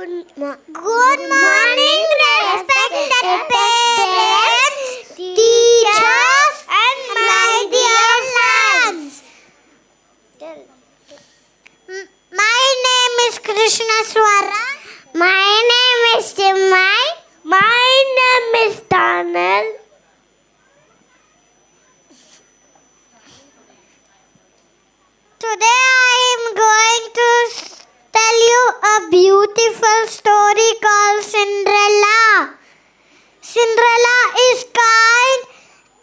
Good morning, respected parents, teachers, and my dear sons. My name is Krishna Swara. My name is Chimai. My name is Daniel. Today I am going to tell you a beautiful story called Cinderella. Cinderella is kind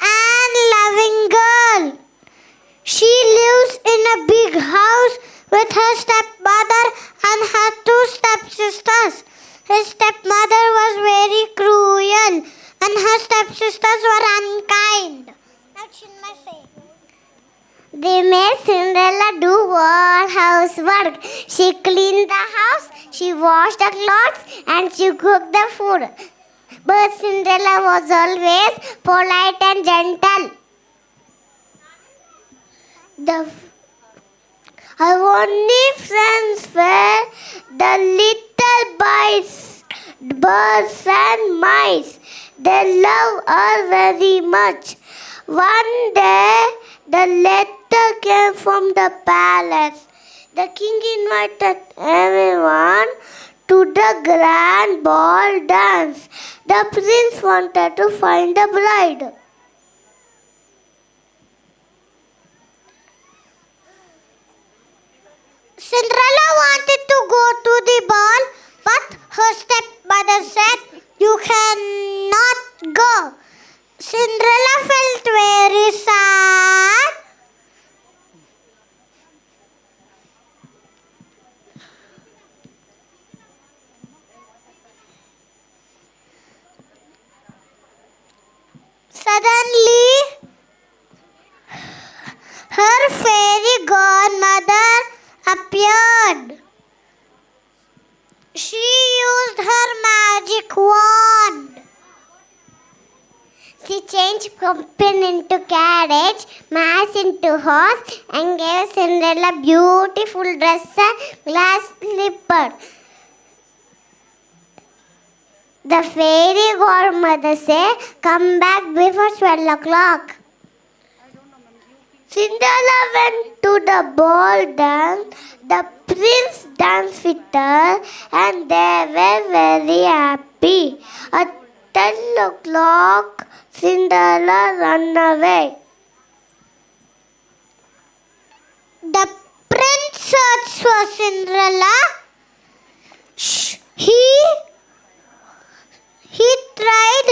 and loving girl. She lives in a big house with her stepmother and her two stepsisters. Her stepmother was very cruel and her stepsisters were unkind. Now Chinmay say. They made Cinderella do all housework. She cleaned the house, she washed the clothes, and she cooked the food. But Cinderella was always polite and gentle. Her only friends were the little birds and mice. They loved her very much. One day, the letter came from the palace. The king invited everyone to the grand ball dance. The prince wanted to find the bride. Cinderella wanted to go to the ball, but her stepmother said, "You cannot go." Cinderella felt very sad. Suddenly, her fairy godmother appeared. She used her magic wand. She changed pumpkin into carriage, mice into horse, and gave Cinderella beautiful dress and glass slipper. The fairy godmother said, "Come back before 12 o'clock." Cinderella went to the ball dance. The prince danced with her and they were very happy. At 10 o'clock, Cinderella ran away. The prince searched for Cinderella. He tried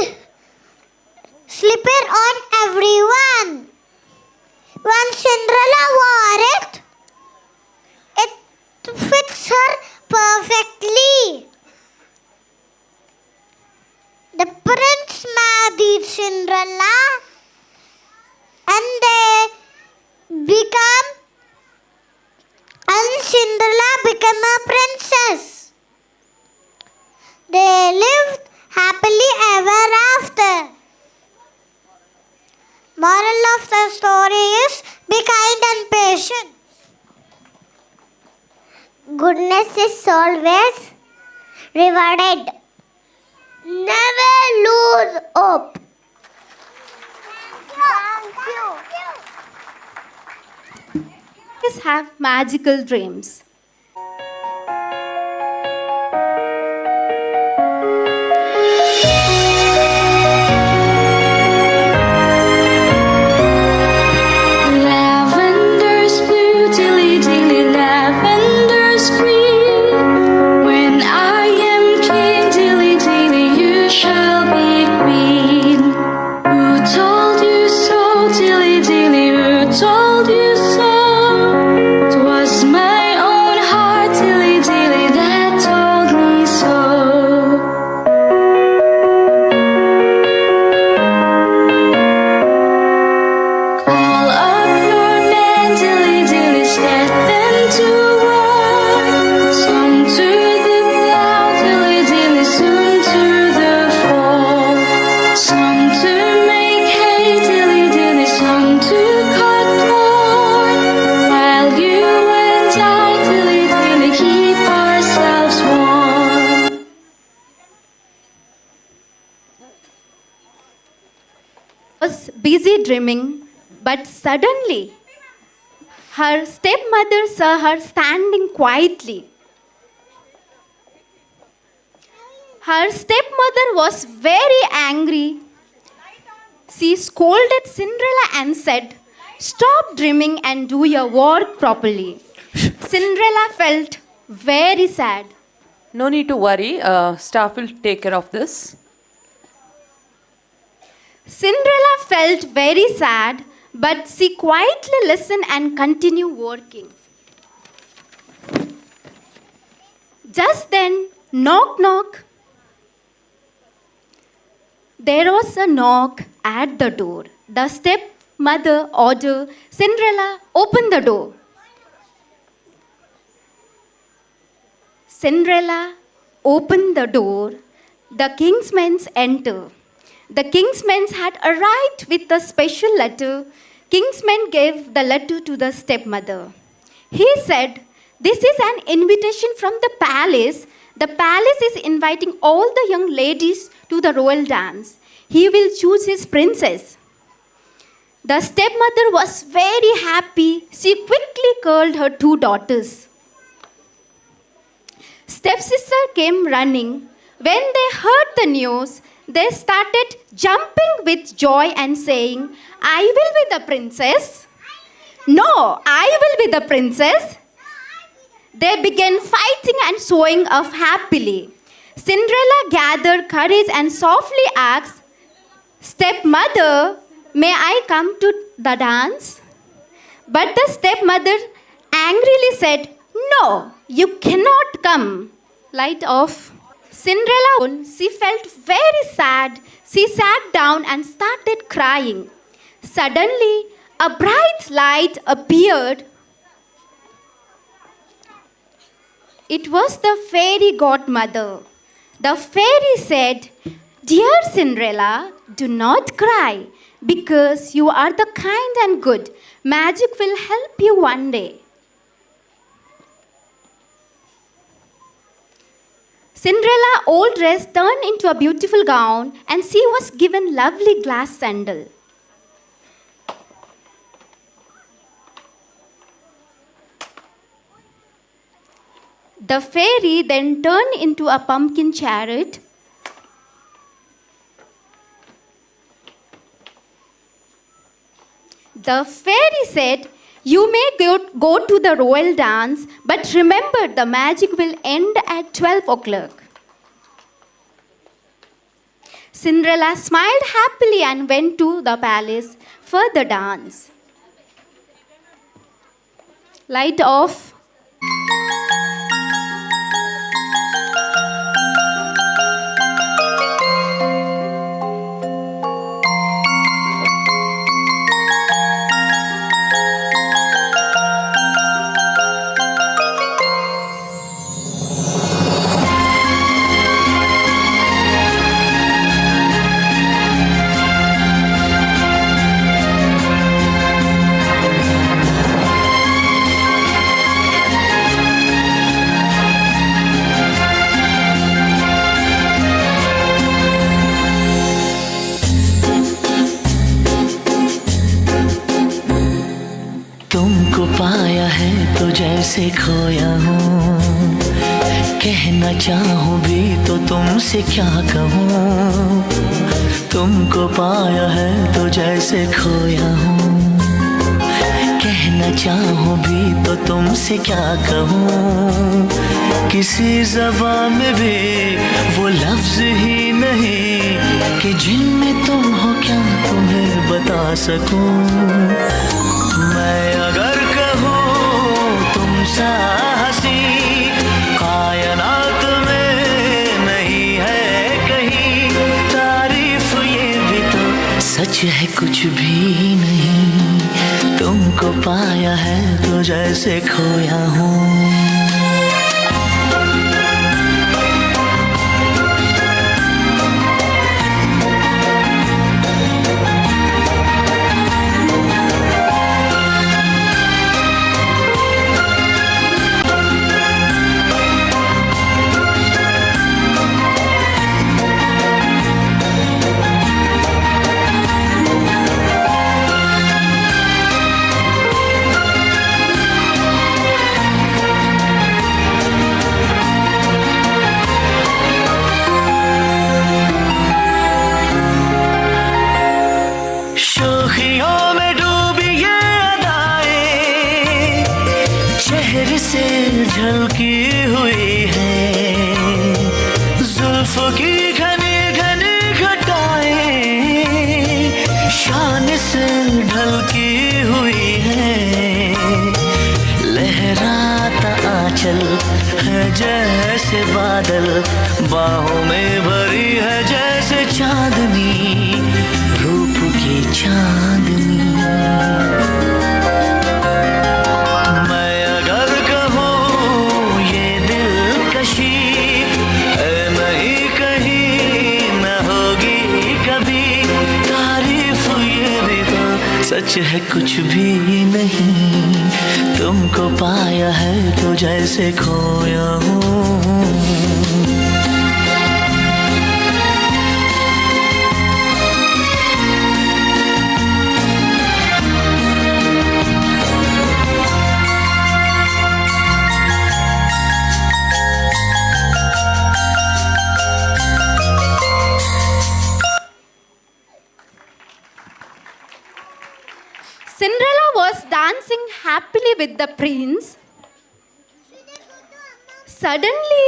slipper on everyone. When Cinderella wore it, it fits her perfectly. The prince married Cinderella and Cinderella became a princess. They lived happily ever after. Moral of the story is, be kind and patient. Goodness is always rewarded. Never lose hope. Thank you. Always have magical dreams. Lavender's blue, dilly dilly, lavender's green. When I am king, dilly dilly, you shall be queen. Who told you so, dilly dilly, who told you so? 'Twas my own heart, dilly dilly, that told me so. Call up your men, dilly dilly, set them to work. Some to the plow, dilly dilly, soon to the fold. Some to make hay, dilly dilly, some busy dreaming, but suddenly her stepmother saw her standing quietly. Her stepmother was very angry. She scolded Cinderella and said, "Stop dreaming and do your work properly." Cinderella felt very sad. No need to worry. Staff will take care of this. Cinderella felt very sad, but she quietly listened and continued working. Just then, knock, knock. There was a knock at the door. The stepmother ordered Cinderella, "Open the door." Cinderella opened the door. The king's men entered. The king's men had arrived with a special letter. King's men gave the letter to the stepmother. He said, "This is an invitation from the palace. The palace is inviting all the young ladies to the royal dance. He will choose his princess." The stepmother was very happy. She quickly called her two daughters. Stepsister came running. When they heard the news, they started jumping with joy and saying, "I will be the princess." "No, I will be the princess." They began fighting and showing off happily. Cinderella gathered courage and softly asked, "Stepmother, may I come to the dance?" But the stepmother angrily said, "No, you cannot come." Light off. Cinderella, she felt very sad. She sat down and started crying. Suddenly, a bright light appeared. It was the fairy godmother. The fairy said, "Dear Cinderella, do not cry because you are the kind and good. Magic will help you one day." Cinderella, old dress, turned into a beautiful gown and she was given lovely glass sandal. The fairy then turned into a pumpkin chariot. The fairy said, "You may go to the royal dance, but remember the magic will end at 12 o'clock. Cinderella smiled happily and went to the palace for the dance. Light off. तुमको पाया है तो जैसे खोया हूँ, कहना चाहूँ भी तो तुमसे क्या कहूँ। तुमको पाया है तो जैसे खोया हूँ, कहना चाहूँ भी तो तुमसे क्या कहूँ। किसी ज़बान में भी वो लफ्ज़ ही नहीं कि जिनमें तुम हो क्या तुम्हें बता सकूँ। मैं अगर कहूँ तुमसा हंसी कायनात में नहीं है कहीं, तारीफ ये भी तो सच है कुछ भी नहीं। तुमको पाया है तो जैसे खोया हूँ। झलकी हुई है, जुल्फों की घनी घनी घटाएं शान से ढलकी हुई है, लहराता आंचल है जैसे बादल, बाहों में भरी है जैसे चांदनी, रूप की चांदनी। मैं अगर कहूँ ये दिलकशी है नहीं कहीं न होगी कभी, तारीफ ये भी तो सच है कुछ भी नहीं, तुमको पाया है तो जैसे खोया हूँ। Cinderella was dancing happily with the prince. Suddenly,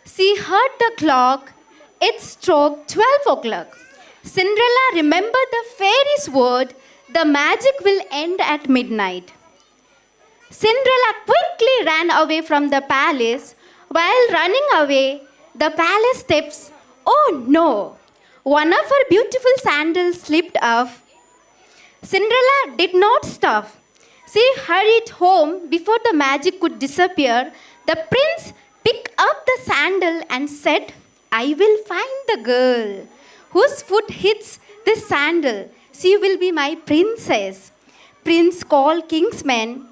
she heard the clock. It struck 12 o'clock. Cinderella remembered the fairy's word, the magic will end at midnight. Cinderella quickly ran away from the palace. While running away, the palace steps, oh no! One of her beautiful sandals slipped off. Cinderella did not stop. She hurried home before the magic could disappear. The prince picked up the sandal and said, I will find the girl whose foot hits this sandal. She will be my princess. Prince called kingsman.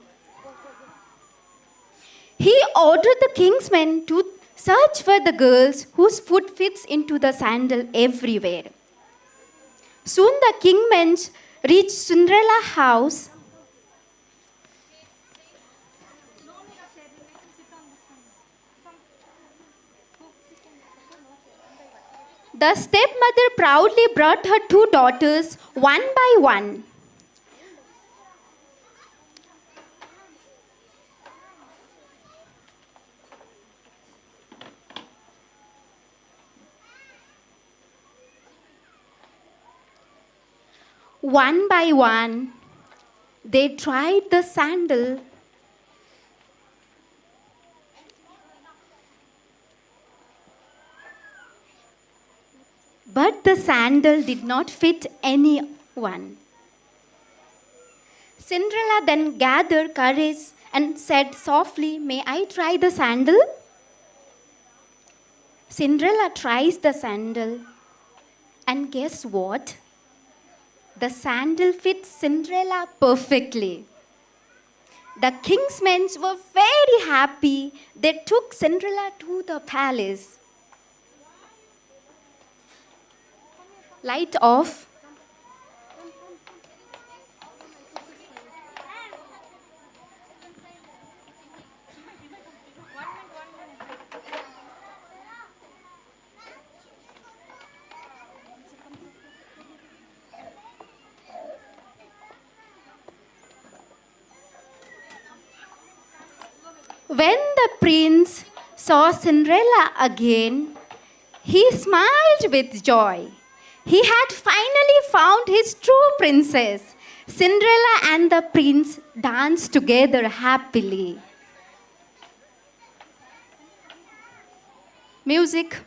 He ordered the kingsman to search for the girls whose foot fits into the sandal everywhere. Soon the kingman reached Cinderella's house. The stepmother proudly brought her two daughters one by one. One by one, they tried the sandal. But the sandal did not fit anyone. Cinderella then gathered courage and said softly, may I try the sandal? Cinderella tries the sandal, and guess what? The sandal fits Cinderella perfectly. The king's men were very happy. They took Cinderella to the palace. Light off. When the prince saw Cinderella again, he smiled with joy. He had finally found his true princess. Cinderella and the prince danced together happily. Music.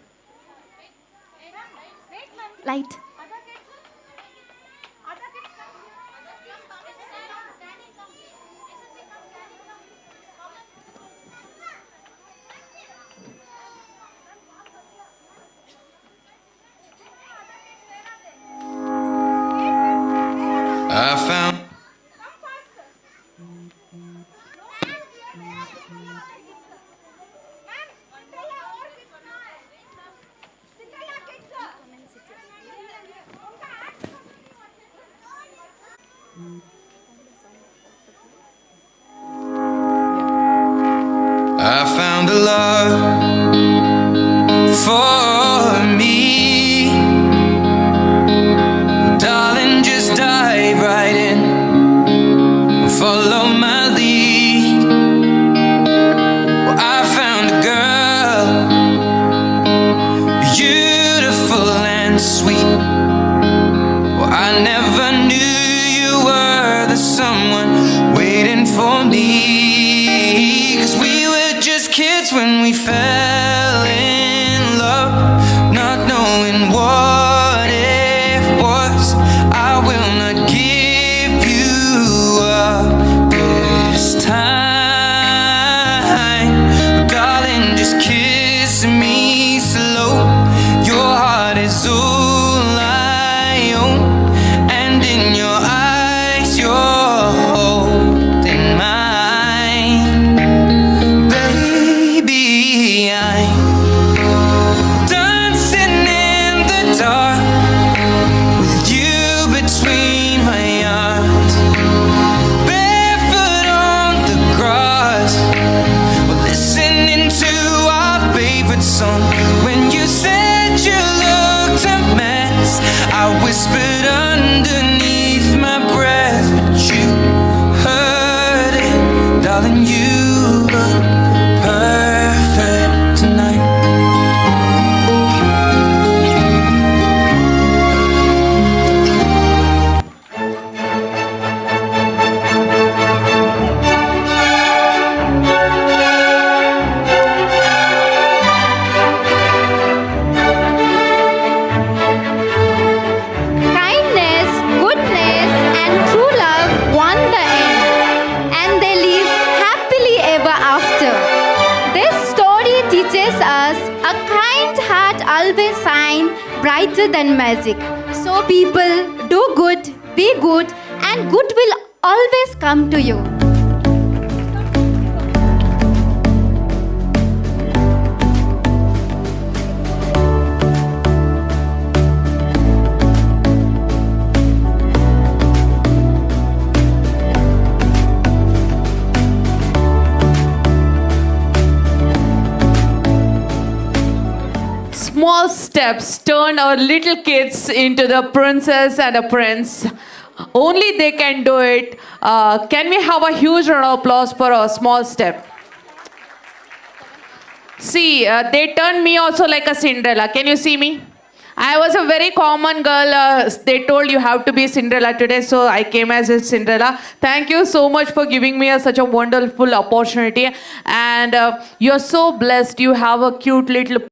Light. I found I found a love for me. Darling, just dive right in, follow my lead. Well, I someone waiting for me. 'Cause we were just kids when we fell in love, not knowing what it was. I will not give you up this time, darling, just kiss me slow. Your heart is all I own, and in your eyes you're holding mine. Baby, I'm dancing in the dark with you between my arms, barefoot on the grass. We're listening to our favorite song. When you said you looked a mess, I whispered underneath my breath, but you heard it, darling. You look perfect tonight. Kindness, goodness, and true love won the end, and they live happily ever after. This story teaches us a kind heart always shines brighter than magic. So, people, do good, be good, and good will always come to you. Small steps turn our little kids into the princess and a prince. Only they can do it. Can we have a huge round of applause for a small step? See, they turned me also like a Cinderella. Can you see me? I was a very common girl. They told you have to be Cinderella today, so I came as a Cinderella. Thank you so much for giving me such a wonderful opportunity. And you're so blessed. You have a cute little